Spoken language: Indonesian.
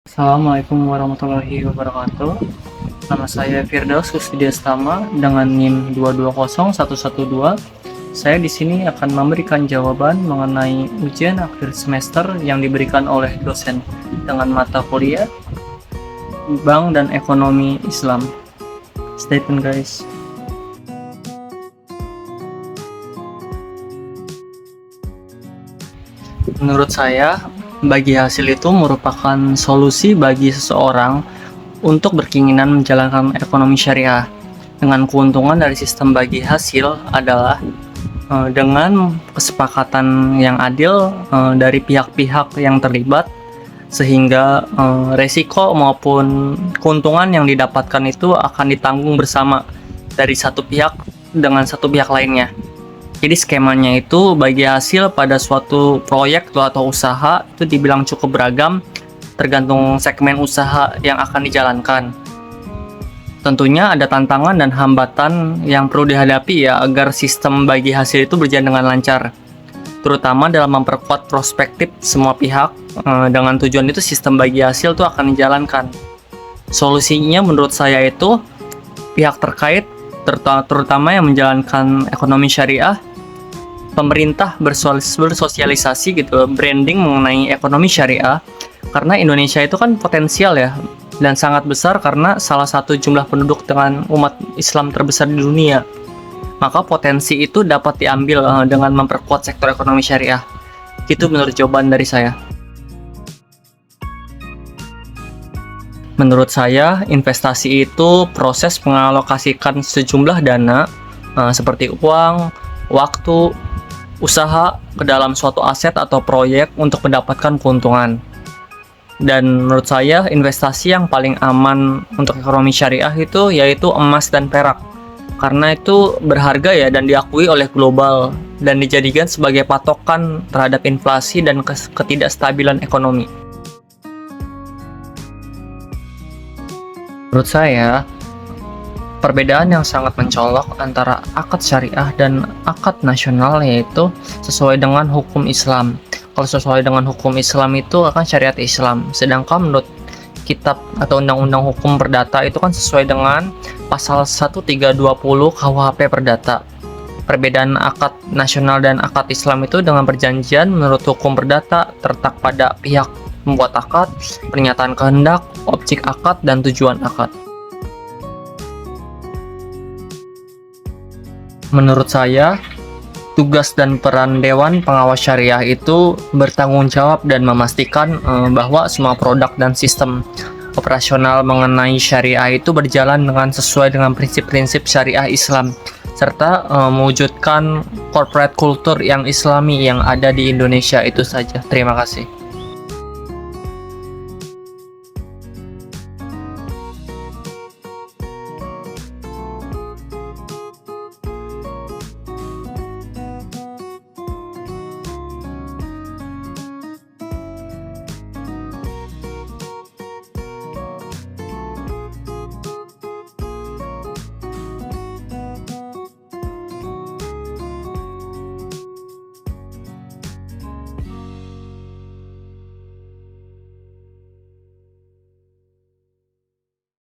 Assalamualaikum warahmatullahi wabarakatuh. Nama saya Firdaus Kusdiastama dengan NIM 220112. Saya di sini akan memberikan jawaban mengenai ujian akhir semester yang diberikan oleh dosen dengan mata kuliah Bank dan Ekonomi Islam. Stay tune guys. Menurut saya, bagi hasil itu merupakan solusi bagi seseorang untuk berkeinginan menjalankan ekonomi syariah. Dengan keuntungan dari sistem bagi hasil adalah dengan kesepakatan yang adil dari pihak-pihak yang terlibat, sehingga resiko maupun keuntungan yang didapatkan itu akan ditanggung bersama dari satu pihak dengan satu pihak lainnya. Jadi skemanya itu bagi hasil pada suatu proyek atau usaha itu dibilang cukup beragam, tergantung segmen usaha yang akan dijalankan. Tentunya ada tantangan dan hambatan yang perlu dihadapi ya agar sistem bagi hasil itu berjalan dengan lancar, terutama dalam memperkuat prospektif semua pihak. Dengan tujuan itu sistem bagi hasil itu akan dijalankan. Solusinya menurut saya itu pihak terkait, terutama yang menjalankan ekonomi syariah, pemerintah bersosialisasi gitu, branding mengenai ekonomi syariah, karena Indonesia itu kan potensial ya dan sangat besar karena salah satu jumlah penduduk dengan umat Islam terbesar di dunia. Maka potensi itu dapat diambil dengan memperkuat sektor ekonomi syariah. Itu menurut jawaban dari saya. Menurut saya, investasi itu proses mengalokasikan sejumlah dana seperti uang, waktu, usaha ke dalam suatu aset atau proyek untuk mendapatkan keuntungan. Dan menurut saya investasi yang paling aman untuk ekonomi syariah itu yaitu emas dan perak, karena itu berharga ya dan diakui oleh global dan dijadikan sebagai patokan terhadap inflasi dan ketidakstabilan ekonomi. Menurut saya, perbedaan yang sangat mencolok antara akad syariah dan akad nasional yaitu sesuai dengan hukum Islam. Kalau sesuai dengan hukum Islam itu akan syariat Islam, sedangkan menurut kitab atau undang-undang hukum perdata itu kan sesuai dengan pasal 1320 KUHP Perdata. Perbedaan akad nasional dan akad Islam itu dengan perjanjian menurut hukum perdata terletak pada pihak membuat akad, pernyataan kehendak, objek akad, dan tujuan akad. Menurut saya, tugas dan peran Dewan Pengawas Syariah itu bertanggung jawab dan memastikan bahwa semua produk dan sistem operasional mengenai syariah itu berjalan dengan sesuai dengan prinsip-prinsip syariah Islam, serta mewujudkan corporate culture yang islami yang ada di Indonesia. Itu saja. Terima kasih.